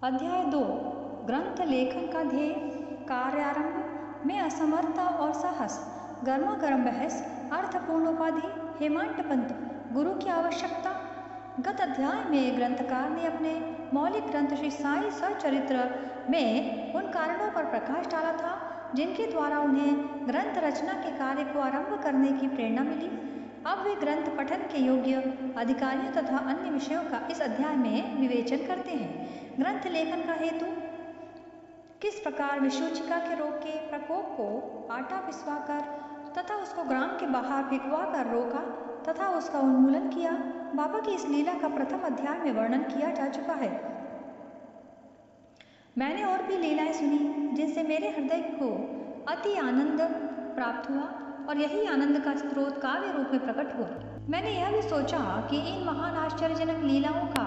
अध्याय 2 ग्रंथ लेखन का ध्येय, कार्यारंभ में असमर्थता और साहस, गर्मा गर्म बहस, अर्थपूर्ण उपाधि, हेमांत पंत, गुरु की आवश्यकता। गत अध्याय में ग्रंथकार ने अपने मौलिक ग्रंथ श्री साई सचरित्र में उन कारणों पर प्रकाश डाला था जिनके द्वारा उन्हें ग्रंथ रचना के कार्य को आरंभ करने की प्रेरणा मिली। अब वे ग्रंथ पठन के योग्य अधिकारियों तथा अन्य विषयों का इस अध्याय में विवेचन करते हैं। ग्रंथ लेखन का हेतु, किस प्रकार विषूचिका के रोग के प्रकोप को आटा पिसवाकर तथा उसको ग्राम के बाहर फेंकवा कर रोका तथा उसका उन्मूलन किया, बाबा की इस लीला का प्रथम अध्याय में वर्णन किया जा चुका है। मैंने और भी लीलाएं सुनी जिनसे मेरे हृदय को अति आनंद प्राप्त हुआ और यही आनंद का स्रोत काव्य रूप में प्रकट हुआ। मैंने यह भी सोचा कि इन महान आश्चर्यजनक लीलाओं का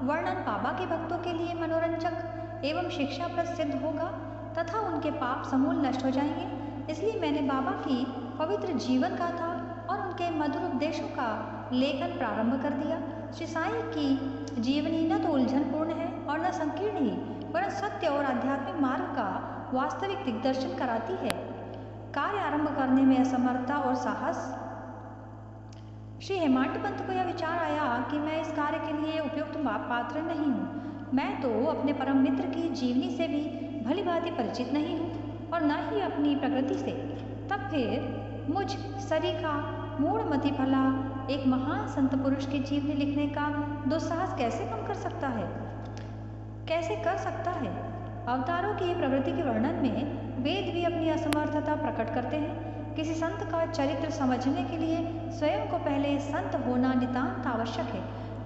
वर्णन बाबा के भक्तों के लिए मनोरंजक एवं शिक्षाप्रद सिद्ध होगा तथा उनके पाप समूल नष्ट हो जाएंगे। इसलिए मैंने बाबा की पवित्र जीवन गाथा और उनके मधुर उपदेशों का लेखन प्रारंभ कर दिया। श्री साई की जीवनी न तो उलझनपूर्ण है और न संकीर्ण ही, वरन सत्य और आध्यात्मिक मार्ग का वास्तविक दिग्दर्शन कराती है। कार्य आरंभ करने में असमर्थता और साहस। श्री हेमांत पंत को यह विचार आया कि मैं इस कार्य के लिए उपयुक्त पात्र नहीं हूँ। मैं तो अपने परम मित्र की जीवनी से भी भली भांति परिचित नहीं हूँ और न ही अपनी प्रकृति से। तब फिर मुझ सरीखा मूढ़मति भला एक महान संत पुरुष की जीवनी लिखने का दुस्साहस कैसे कर सकता है। अवतारों की प्रवृत्ति के वर्णन में वेद भी अपनी असमर्थता प्रकट करते हैं। किसी संत का चरित्र समझने के लिए स्वयं को पहले संत होना नितांत आवश्यक है।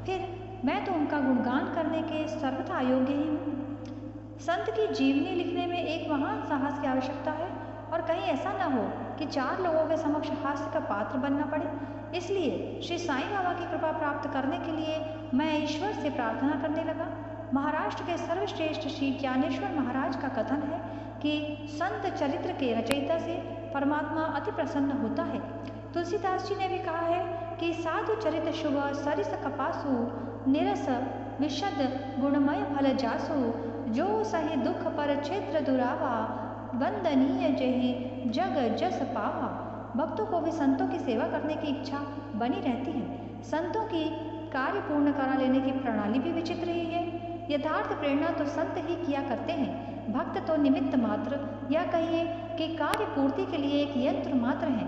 फिर मैं तो उनका गुणगान करने के सर्वथा अयोग्य ही हूँ। संत की जीवनी लिखने में एक महान साहस की आवश्यकता है और कहीं ऐसा न हो कि 4 लोगों के समक्ष हास्य का पात्र बनना पड़े। इसलिए श्री साईं बाबा की कृपा प्राप्त करने के लिए मैं ईश्वर से प्रार्थना करने लगा। महाराष्ट्र के सर्वश्रेष्ठ श्री ज्ञानेश्वर महाराज का कथन है कि संत चरित्र के रचयिता से परमात्मा अति प्रसन्न होता है। तुलसीदास जी ने भी कहा है कि साधु चरित शुभ सरिस कपासु निरस विशद गुणमय फल जासु जो सही दुख पर क्षेत्र दुरावा वंदनीय जहि जग जस पावा। भक्तों को भी संतों की सेवा करने की इच्छा बनी रहती है। संतों की कार्य पूर्ण करा लेने की प्रणाली भी विचित्र ही है। यथार्थ प्रेरणा तो संत ही किया करते हैं, भक्त तो निमित्त मात्र या कहिए कि कार्य पूर्ति के लिए एक यंत्र मात्र है।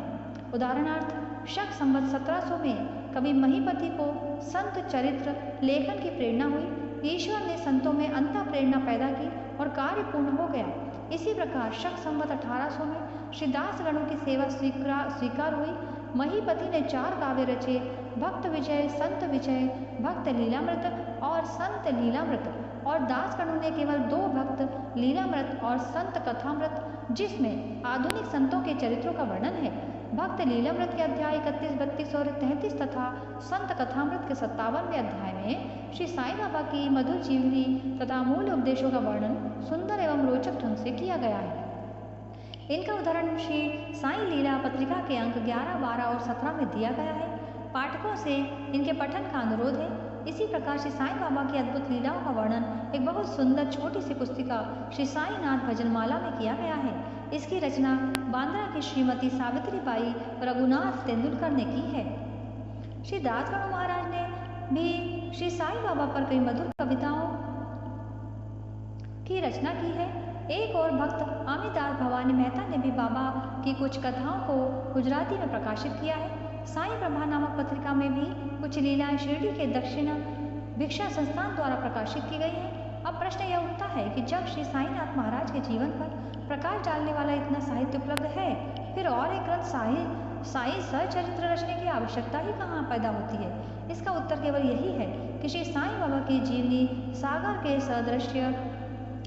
उदाहरणार्थ, शक संवत 1700 में कवि महीपति को संत चरित्र लेखन की प्रेरणा हुई। ईश्वर ने संतों में अंतः प्रेरणा पैदा की और कार्य पूर्ण हो गया। इसी प्रकार शक संवत 1800 में श्री दास गणों की सेवा स्वीकार हुई। महीपति ने 4 काव्य रचे, भक्त विजय, संत विजय, भक्त लीलामृत और संत लीलामृत, और दासगणों ने केवल 2 भक्त लीलामृत और संत कथामृत, जिसमें आधुनिक संतों के चरित्रों का वर्णन है। भक्त लीलामृत के अध्याय 31, 32 और 33 तथा संत कथामृत के 57वें अध्याय में श्री साईं बाबा की मधुर जीवनी तथा मूल उपदेशों का वर्णन सुंदर एवं रोचक ढंग से किया गया है। इनका उदाहरण श्री साईं लीला पत्रिका के अंक 11, 12 और 17 में दिया गया है। पाठकों से इनके पठन का अनुरोध है। इसी प्रकार श्री साईं बाबा की अद्भुत लीलाओं का वर्णन एक बहुत सुंदर छोटी सी पुस्तिका श्री साईनाथ भजनमाला में किया गया है। इसकी रचना बांद्रा की श्रीमती सावित्रीबाई रघुनाथ तेंदुलकर ने की है। श्री दासगणु महाराज ने भी श्री साईं बाबा पर कई मधुर कविताओं की रचना की है। एक और भक्त अमिताभ भवानी मेहता ने भी बाबा की कुछ कथाओं को गुजराती में प्रकाशित किया है। साईं प्रभा नामक पत्रिका में भी कुछ लीलाएं शिरडी के दक्षिण भिक्षा संस्थान द्वारा प्रकाशित की गई हैं। अब प्रश्न यह उठता है कि जब श्री साईनाथ महाराज के जीवन पर प्रकाश डालने वाला इतना साहित्य उपलब्ध है, फिर और एक ग्रंथ साई सचरित्र रचने की आवश्यकता ही कहाँ पैदा होती है। इसका उत्तर केवल यही है कि श्री साईं बाबा की जीवनी सागर के सदृश्य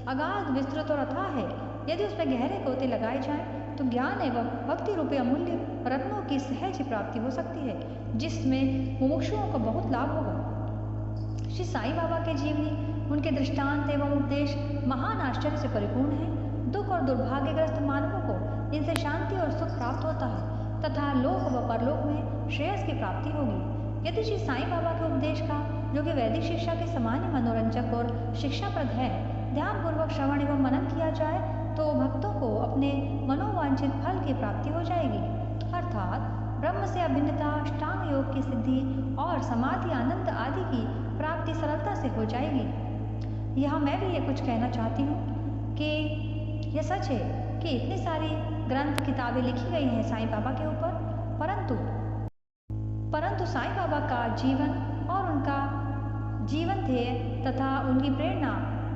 अगाध, विस्तृत और अथाह है। यदि उसमें गहरे गोते लगाए जाएं तो ज्ञान एवं भक्ति रूपी अमूल्य रत्नों की सहज प्राप्ति हो सकती है, जिसमें मुमुक्षुओं को बहुत लाभ होगा। श्री साईं बाबा के जीवनी, उनके दृष्टांत एवं उपदेश महान आश्चर्य से परिपूर्ण है। दुख और दुर्भाग्यग्रस्त मानवों को इनसे शांति और सुख प्राप्त होता है तथा लोक व परलोक में श्रेयस की प्राप्ति होगी। यदि श्री साईं बाबा के उपदेश का जो कि वैदिक शिक्षा के समान ही मनोरंजक और शिक्षाप्रद है, ध्यानपूर्वक श्रवण एवं मनन किया जाए तो भक्तों को अपने मनोवांछित फल की प्राप्ति हो जाएगी, अर्थात ब्रह्म से अभिन्नता, अष्टांग योग की सिद्धि और समाधि आनंद आदि की प्राप्ति सरलता से हो जाएगी। यहाँ मैं भी ये कुछ कहना चाहती हूँ कि यह सच है कि इतनी सारी ग्रंथ किताबें लिखी गई हैं साईं बाबा के ऊपर, परंतु साईं बाबा का जीवन और उनका जीवन ध्येय तथा उनकी प्रेरणा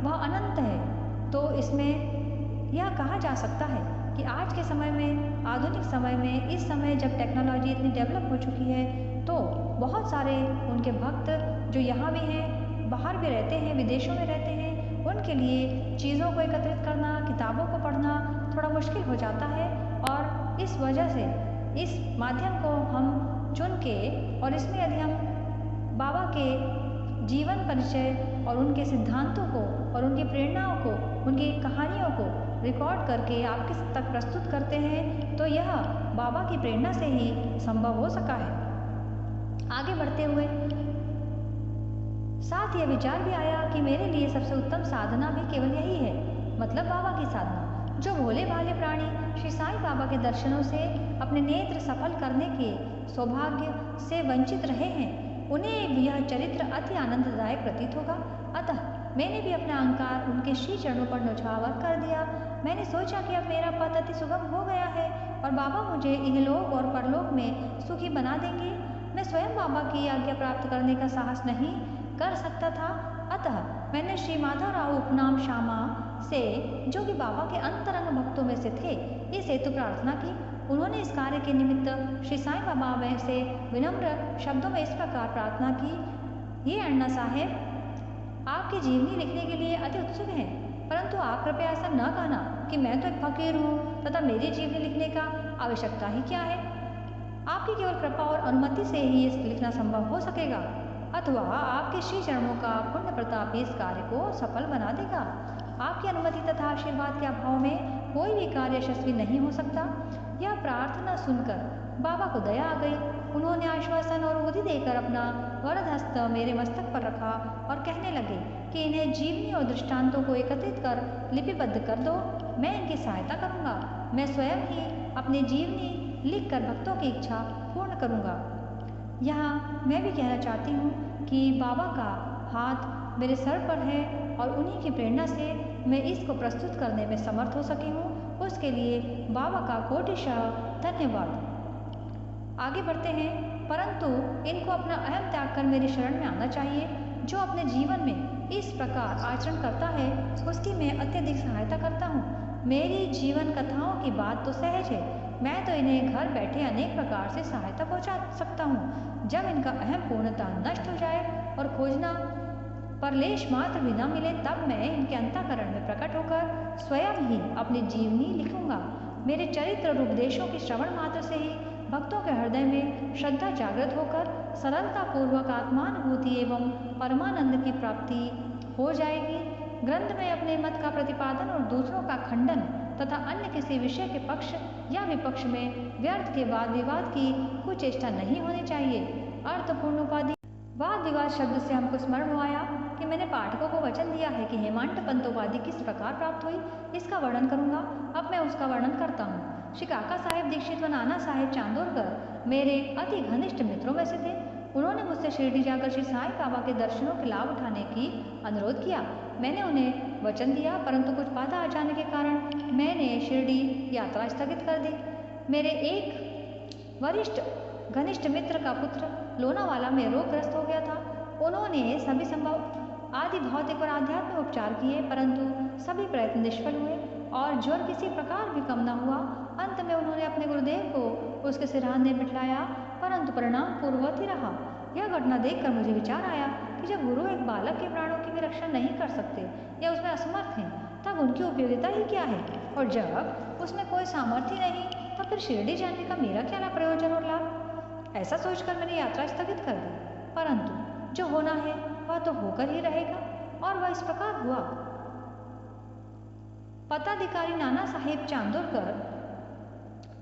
वह अनंत है। तो इसमें यह कहा जा सकता है कि आज के समय में, आधुनिक समय में, इस समय जब टेक्नोलॉजी इतनी डेवलप हो चुकी है तो बहुत सारे उनके भक्त जो यहाँ भी हैं, बाहर भी रहते हैं, विदेशों में रहते हैं, उनके लिए चीज़ों को एकत्रित करना, किताबों को पढ़ना थोड़ा मुश्किल हो जाता है। और इस वजह से इस माध्यम को हम चुन के और इसमें यदि हम बाबा के जीवन परिचय और उनके सिद्धांतों को और उनकी प्रेरणाओं को, उनकी कहानियों को रिकॉर्ड करके आपके तक प्रस्तुत करते हैं तो यह बाबा की प्रेरणा से ही संभव हो सका है। आगे बढ़ते हुए साथ यह विचार भी आया कि मेरे लिए सबसे उत्तम साधना भी केवल यही है, मतलब बाबा की साधना। जो भोले भाले प्राणी श्री साईं बाबा के दर्शनों से अपने नेत्र सफल करने के सौभाग्य से वंचित रहे हैं, उन्हें यह चरित्र अति आनंददायक प्रतीत होगा। अतः मैंने भी अपना अहंकार उनके श्री चरणों पर न्यौछावर कर दिया। मैंने सोचा कि अब मेरा पथ अति सुगम हो गया है और बाबा मुझे इहलोक और परलोक में सुखी बना देंगे। मैं स्वयं बाबा की आज्ञा प्राप्त करने का साहस नहीं कर सकता था, अतः मैंने श्री माधवराव उपनाम श्यामा से, जो कि बाबा के अंतरंग भक्तों में से थे, इस हेतु प्रार्थना की। उन्होंने इस कार्य के निमित्त श्री साईं बाबा में से विनम्र शब्दों में इस प्रकार प्रार्थना की, ये अण्णा साहेब, आपकी जीवनी लिखने के लिए अति उत्सुक हैं, परंतु आप कृपया ऐसा न कहना कि मैं तो एक फकीर हूँ तथा मेरी जीवनी लिखने का आवश्यकता ही क्या है। आपकी केवल कृपा और अनुमति से ही इस लिखना संभव हो सकेगा, अथवा आपके श्री चरणों का पुण्य प्रताप इस कार्य को सफल बना देगा। आपकी अनुमति तथा आशीर्वाद के अभाव में कोई भी कार्य यशस्वी नहीं हो सकता। यह प्रार्थना सुनकर बाबा को दया आ गई। उन्होंने आश्वासन और उधि देकर अपना वरद हस्त मेरे मस्तक पर रखा और कहने लगे कि इन्हें जीवनी और दृष्टांतों को एकत्रित कर लिपिबद्ध कर दो, मैं इनकी सहायता करूँगा। मैं स्वयं ही अपनी जीवनी लिखकर भक्तों की इच्छा पूर्ण करूँगा। यहाँ मैं भी कहना चाहती हूँ कि बाबा का हाथ मेरे सर पर है और उन्हीं की प्रेरणा से मैं इसको प्रस्तुत करने में समर्थ हो सकी हूँ। उसके लिए बाबा का कोटिशः धन्यवाद। आगे बढ़ते हैं, परंतु इनको अपना अहम त्याग कर मेरी शरण में आना चाहिए। जो अपने जीवन में इस प्रकार आचरण करता है उसकी मैं अत्यधिक सहायता करता हूँ। मेरी जीवन कथाओं की बात तो सहज है, मैं तो इन्हें घर बैठे अनेक प्रकार से सहायता पहुँचा सकता हूँ। जब इनका अहम पूर्णतः नष्ट हो जाए और खोजना पर लेश मात्र भी न मिले, तब मैं इनके अंतःकरण में प्रकट होकर स्वयं ही अपनी जीवनी लिखूंगा। मेरे चरित्र और उपदेशों की श्रवण मात्र से ही भक्तों के हृदय में श्रद्धा जागृत होकर सरलता पूर्वक आत्मानुभूति एवं परमानंद की प्राप्ति हो जाएगी। ग्रंथ में अपने मत का प्रतिपादन और दूसरों का खंडन तथा अन्य किसी विषय के पक्ष या विपक्ष में व्यर्थ के वाद विवाद की कोई चेष्टा नहीं होनी चाहिए। अर्थपूर्ण उपाधि वाद विवाद शब्द से हमको स्मरण हो आया कि मैंने पाठकों को वचन दिया है कि हेमांत पंत उपाधि किस प्रकार प्राप्त हुई, इसका वर्णन करूंगा। अब मैं उसका वर्णन करता हूँ। श्री काका साहेब दीक्षित व नाना साहेब चांदोरकर मेरे अति घनिष्ठ मित्रों में से थे। उन्होंने मुझसे शिरडी जाकर श्री साईं बाबा के दर्शनों के लाभ उठाने की अनुरोध किया। मैंने उन्हें वचन दिया, परंतु कुछ बाधा आ जाने के कारण मैंने शिरडी यात्रा स्थगित कर दी। मेरे एक वरिष्ठ घनिष्ठ मित्र का पुत्र लोनावाला में रोगग्रस्त हो गया था। उन्होंने सभी संभव आदि भौतिक और आध्यात्मिक उपचार किए, परंतु सभी प्रयत्न निष्फल हुए और ज्वर किसी प्रकार भी कम न हुआ। अंत में उन्होंने अपने गुरुदेव को उसके सिरहाने बिठलाया, परंतु परिणाम पूर्ववत ही रहा। यह घटना देखकर मुझे विचार आया कि जब गुरु एक बालक के प्राणों की भी रक्षा नहीं कर सकते या उसमें असमर्थ हैं, तब उनकी उपयोगिता ही क्या है, और जब उसमें कोई सामर्थ्य नहीं, तब फिर शिरडी जाने का मेरा क्या प्रयोजन और लाभ। ऐसा सोचकर मैंने यात्रा स्थगित कर दी, परंतु जो होना है वह तो होकर ही रहेगा, और वह इस प्रकार हुआ। पदाधिकारी नाना साहेब चांदोरकर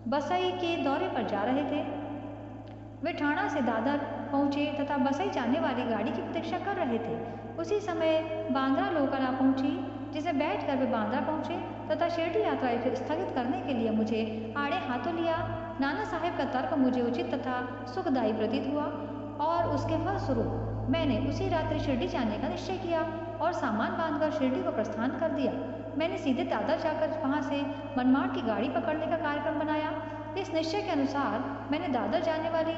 बसई के दौरे पर जा रहे थे। वे ठाणा से दादर पहुँचे तथा बसई जाने वाली गाड़ी की प्रतीक्षा कर रहे थे। उसी समय बांद्रा लोकल आ पहुँची, जिसे बैठकर वे बांद्रा पहुँचे तथा शिरडी यात्रा स्थगित करने के लिए मुझे आड़े हाथों लिया। नाना साहेब का तर्क मुझे उचित तथा सुखदायी प्रतीत हुआ और उसके फलस्वरूप मैंने उसी रात्रि शिरडी जाने का निश्चय किया और सामान बांधकर शिरडी को प्रस्थान कर दिया। मैंने सीधे दादर जाकर वहाँ से मनमाड़ की गाड़ी पकड़ने का कार्यक्रम बनाया। इस निश्चय के अनुसार मैंने दादर जाने वाली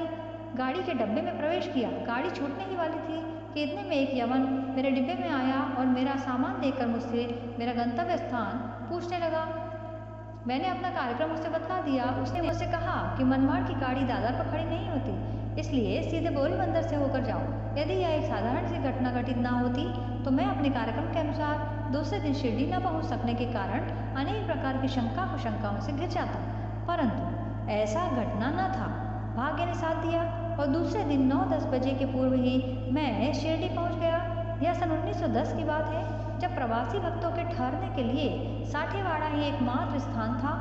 गाड़ी के डब्बे में प्रवेश किया। गाड़ी छूटने ही वाली थी कि इतने में एक यवन मेरे डिब्बे में आया और मेरा सामान देखकर मुझसे मेरा गंतव्य स्थान पूछने लगा। मैंने अपना कार्यक्रम उससे बतला दिया। उसने मुझसे कहा कि मनमाड़ की गाड़ी दादर पर खड़ी नहीं होती, इसलिए सीधे बोरी बंदर से होकर जाओ। यदि यह एक साधारण सी घटना घटित न होती तो मैं अपने कार्यक्रम के अनुसार दूसरे दिन शिरडी न पहुंच सकने के कारण अनेक प्रकार की शंका कुशंकाओं से घिर जाता, परंतु ऐसा घटना न था। भाग्य ने साथ दिया और दूसरे दिन 9-10 बजे के पूर्व ही मैं शिरडी पहुंच गया। यह सन 1910 की बात है, जब प्रवासी भक्तों के ठहरने के लिए साठेवाड़ा ही एकमात्र स्थान था।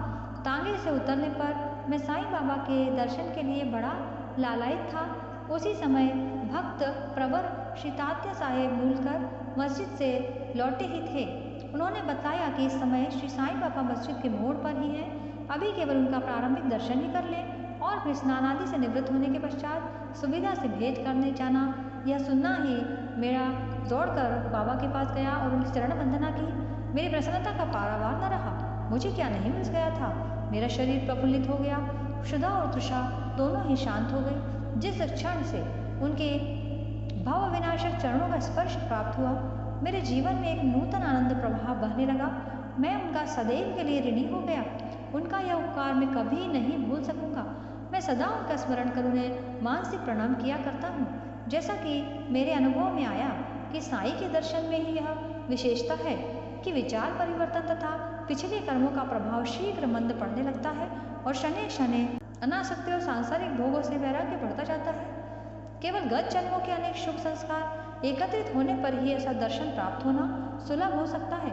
तांगे से उतरने पर मैं साईं बाबा के दर्शन के लिए बड़ा लालायित था। उसी समय भक्त प्रवर श्री तात्या साहेब मूलकर मस्जिद से लौटे ही थे। उन्होंने बताया कि इस समय श्री साईं बाबा मस्जिद के मोड़ पर ही हैं। अभी केवल उनका प्रारंभिक दर्शन ही कर लें और फिर स्नान आदि से निवृत्त होने के पश्चात सुविधा से भेंट करने जाना। यह सुनना ही मेरा दौड़कर बाबा के पास गया और उनकी चरण वंदना की। मेरी प्रसन्नता का पारावार न रहा। मुझे क्या नहीं मिल गया था। मेरा शरीर प्रफुल्लित हो गया, क्षुधा और तृषा दोनों ही शांत हो गई। जिस क्षण से उनके भाव विनाशक चरणों का स्पर्श प्राप्त हुआ, मेरे जीवन में एक नूतन आनंद प्रभाव बहने लगा। मैं उनका सदैव के लिए ऋणी हो गया। उनका यह उपकार मैं कभी नहीं भूल सकूंगा। मैं सदा उनका स्मरण कर उन्हें मानसिक प्रणाम किया करता हूँ। जैसा कि मेरे अनुभव में आया कि साईं के दर्शन में ही यह विशेषता है कि विचार परिवर्तन तथा पिछले कर्मों का प्रभाव शीघ्र मंद पड़ने लगता है और शनै शनै अनासक्ति और सांसारिक भोगों से वैराग्य बढ़ता जाता है। केवल गत जन्मों के अनेक शुभ संस्कार एकत्रित होने पर ही ऐसा दर्शन प्राप्त होना सुलभ हो सकता है।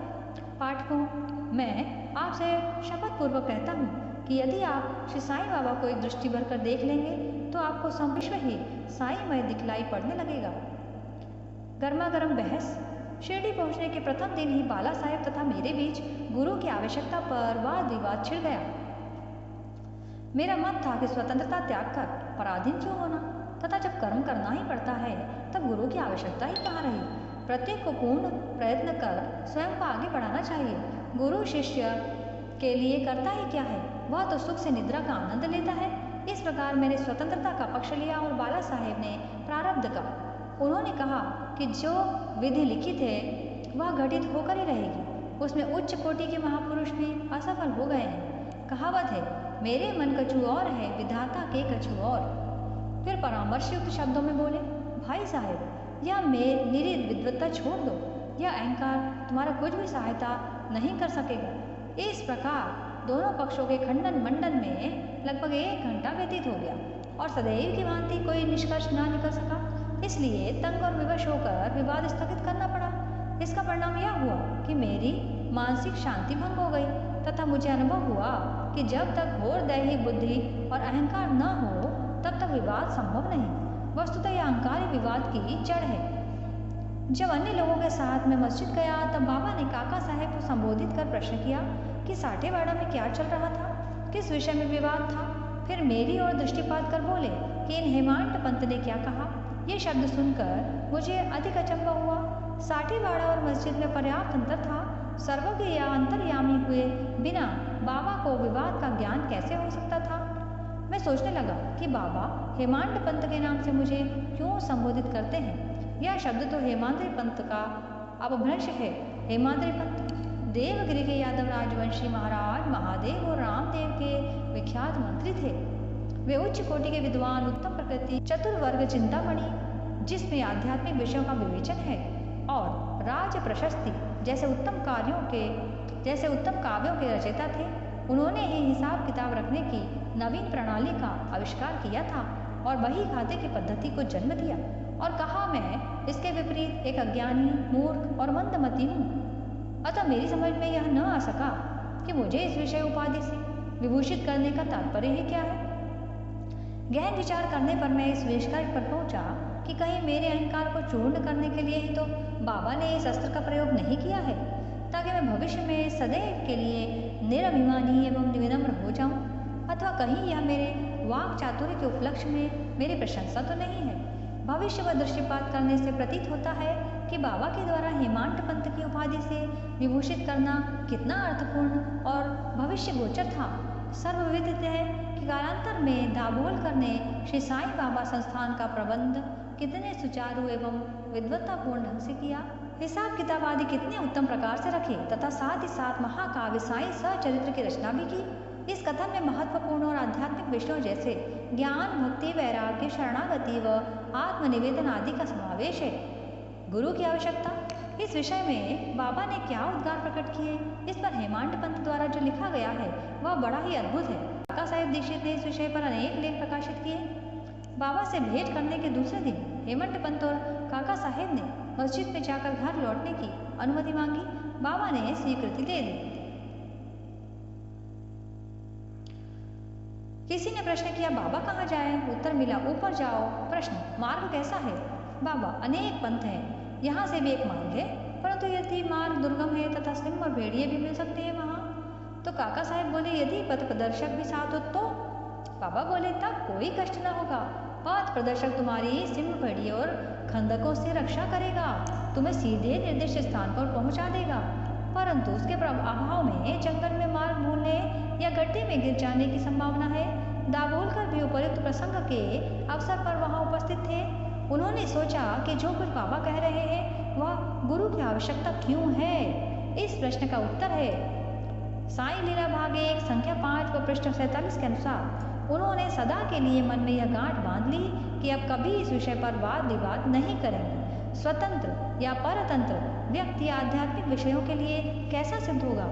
पाठकों, मैं आपसे शपथ पूर्वक कहता हूँ कि यदि आप श्री साईं बाबा को एक दृष्टि भरकर देख लेंगे तो आपको संविश्व ही साईंमय दिखलाई पड़ने लगेगा। गर्मा गर्म बहस। शिरडी पहुंचने के प्रथम दिन ही बाला साहेब तथा मेरे बीच गुरु की आवश्यकता पर वाद विवाद छिड़ गया। मेरा मत था कि स्वतंत्रता त्याग कर पराधीन क्यों होना तथा जब कर्म करना ही पड़ता है तब गुरु की आवश्यकता ही कहाँ रही। प्रत्येक को पूर्ण प्रयत्न कर स्वयं को आगे बढ़ाना चाहिए। गुरु शिष्य के लिए करता ही क्या है, वह तो सुख से निद्रा का आनंद लेता है। इस प्रकार मैंने स्वतंत्रता का पक्ष लिया और बाला साहेब ने प्रारब्ध का। उन्होंने कहा कि जो विधि लिखित है वह घटित होकर ही रहेगी। उसमें उच्च कोटि के महापुरुष भी असफल हो गए हैं। कहावत है, मेरे मन कछु और है, विधाता के कछु और। फिर परामर्शयुक्त शब्दों में बोले, भाई साहेब, यह मेरी विद्वत्ता छोड़ दो। यह अहंकार तुम्हारा कुछ भी सहायता नहीं कर सकेगा। इस प्रकार दोनों पक्षों के खंडन मंडन में लगभग 1 घंटा व्यतीत हो गया और सदैव की भांति कोई निष्कर्ष ना निकल सका। इसलिए तंग और विवश होकर विवाद स्थगित करना पड़ा। इसका परिणाम यह हुआ कि मेरी मानसिक शांति भंग हो गई तथा मुझे अनुभव हुआ कि जब तक घोर दैहिक बुद्धि और अहंकार न हो तब तक विवाद संभव नहीं। वस्तुतः यह अहंकार ही विवाद की जड़ है। जब अन्य लोगों के साथ मैं मस्जिद गया तब बाबा ने काका साहेब को संबोधित कर प्रश्न किया कि साठेवाड़ा में क्या चल रहा था, किस विषय में विवाद था। फिर मेरी ओर दृष्टिपात कर बोले कि इन हेमांड पंत ने क्या कहा। ये शब्द सुनकर मुझे अधिक अचंभा हुआ। साठेवाड़ा और मस्जिद में पर्याप्त अंतर था। सर्वज्ञ या अंतर्यामी हुए बिना बाबा को विवाद का ज्ञान कैसे हो सकता था। मैं सोचने लगा कि बाबा हेमांड पंत के नाम से मुझे क्यों संबोधित करते हैं। यह शब्द तो हेमाद्री पंत का अपभ्रंश है। हेमाद्री पंत देवगिरी के यादव राजवंशी महाराज महादेव और रामदेव के विख्यात मंत्री थे। वे उच्च कोटि के विद्वान, उत्तम प्रकृति, चतुर्वर्ग चिंतामणि, जिसमें आध्यात्मिक विषयों का विवेचन है, और राज प्रशस्ति जैसे उत्तम काव्यों के रचयिता थे। उन्होंने ही हिसाब किताब रखने की नवीन प्रणाली का आविष्कार किया था और बही खाते की पद्धति को जन्म दिया और कहा मैं इसके विपरीत एक अज्ञानी, मूर्ख और मंदमती हूँ। अतः मेरी समझ में यह न आ सका कि मुझे इस विषय उपाधि से विभूषित करने का तात्पर्य ही क्या है। गहन विचार करने पर मैं इस निष्कर्ष पर पहुंचा कि कहीं मेरे अहंकार को चूर्ण करने के लिए ही तो बाबा ने इस अस्त्र का प्रयोग नहीं किया है, ताकि मैं भविष्य में सदैव के लिए निरभिमानी एवं विनम्र हो जाऊं, अथवा कहीं यह मेरे वाक चातुर्य के उपलक्ष्य में मेरी प्रशंसा तो नहीं है। भविष्य व दृष्टिपात करने से प्रतीत होता है कि बाबा के द्वारा हेमांत पंत की उपाधि से विभूषित करना कितना अर्थपूर्ण और भविष्य गोचर था। सर्वविदित है कि कालांतर में दाभोलकर ने श्री साईं बाबा संस्थान का प्रबंध कितने सुचारू एवं विद्वत्तापूर्ण ढंग से किया, हिसाब किताब आदि कितने उत्तम प्रकार से रखे तथा साथ ही साथ महाकाव्य साईं सचरित्र की रचना भी की। इस कथन में महत्वपूर्ण और आध्यात्मिक विषयों जैसे ज्ञान, भक्ति, वैराग्य, शरणागति व आत्मनिवेदन आदि का समावेश है। गुरु की आवश्यकता, इस विषय में बाबा ने क्या उद्गार प्रकट किए, इस पर हेमांत पंत द्वारा जो लिखा गया है वह बड़ा ही अद्भुत है। काका साहेब दीक्षित ने इस विषय पर अनेक लेख प्रकाशित किए। बाबा से भेंट करने के दूसरे दिन हेमंत पंत और काका साहेब ने मस्जिद में जाकर घर लौटने की अनुमति मांगी। बाबा ने स्वीकृति दे दी। किसी ने प्रश्न किया, बाबा कहाँ जाए? उत्तर मिला, ऊपर जाओ। प्रश्न, मार्ग कैसा है? बाबा, अनेक पंथ हैं, यहाँ से भी एक मार्ग है, परंतु यदि मार्ग दुर्गम है तथा सिंह और भेड़िए भी मिल सकते हैं वहाँ। तो काका साहेब बोले, यदि पथ प्रदर्शक भी साथ हो तो? बाबा बोले, तब कोई कष्ट न होगा। पथ प्रदर्शक तुम्हारी सिंह, भेड़िए और खंदकों से रक्षा करेगा, तुम्हें सीधे निर्दिष्ट स्थान पर पहुँचा देगा, परंतु उसके अभाव में जंगल में मार्ग भूलने या गड्ढे में गिर जाने की संभावना है। दाभोलकर भी उपयुक्त प्रसंग के अवसर पर वहां उपस्थित थे। उन्होंने सोचा कि जो कुछ बाबा कह रहे हैं वह गुरु की आवश्यकता क्यों है। इस प्रश्न का उत्तर है साईं लीला भाग 1 संख्या 5 व पृष्ठ 47 के अनुसार उन्होंने सदा के लिए मन में यह गांठ बांध ली कि अब कभी इस विषय पर वाद विवाद नहीं करेंगे। स्वतंत्र या परतंत्र व्यक्ति आध्यात्मिक विषयों के लिए कैसा सिद्ध होगा?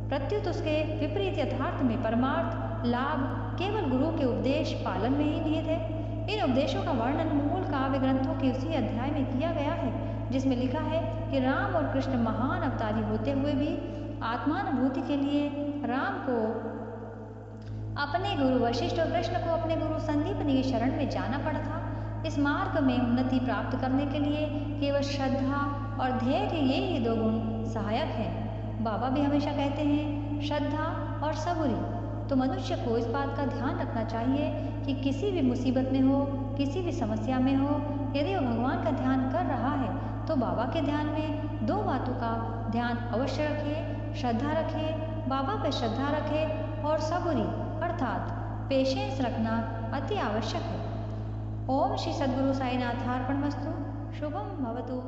प्रत्युत उसके विपरीत यथार्थ में परमार्थ लाभ केवल गुरु के उपदेश पालन में ही निहित है। इन उपदेशों का वर्णन मूल काव्य ग्रंथों के उसी अध्याय में किया गया है जिसमें लिखा है कि राम और कृष्ण महान अवतारी होते हुए भी आत्मानुभूति के लिए राम को अपने गुरु वशिष्ठ और कृष्ण को अपने गुरु संदीपनी की शरण में जाना पड़ा था। इस मार्ग में उन्नति प्राप्त करने के लिए केवल श्रद्धा और धैर्य ये ही दो गुण सहायक हैं। बाबा भी हमेशा कहते हैं श्रद्धा और सबूरी। तो मनुष्य को इस बात का ध्यान रखना चाहिए कि किसी भी मुसीबत में हो, किसी भी समस्या में हो, यदि वह भगवान का ध्यान कर रहा है तो बाबा के ध्यान में दो बातों का ध्यान अवश्य रखे, श्रद्धा रखे, बाबा पर श्रद्धा रखे और सबूरी अर्थात पेशेंस रखना अति आवश्यक है। ओम श्री सद्गुरु साईनाथार्पणमस्तु। शुभम भवतु।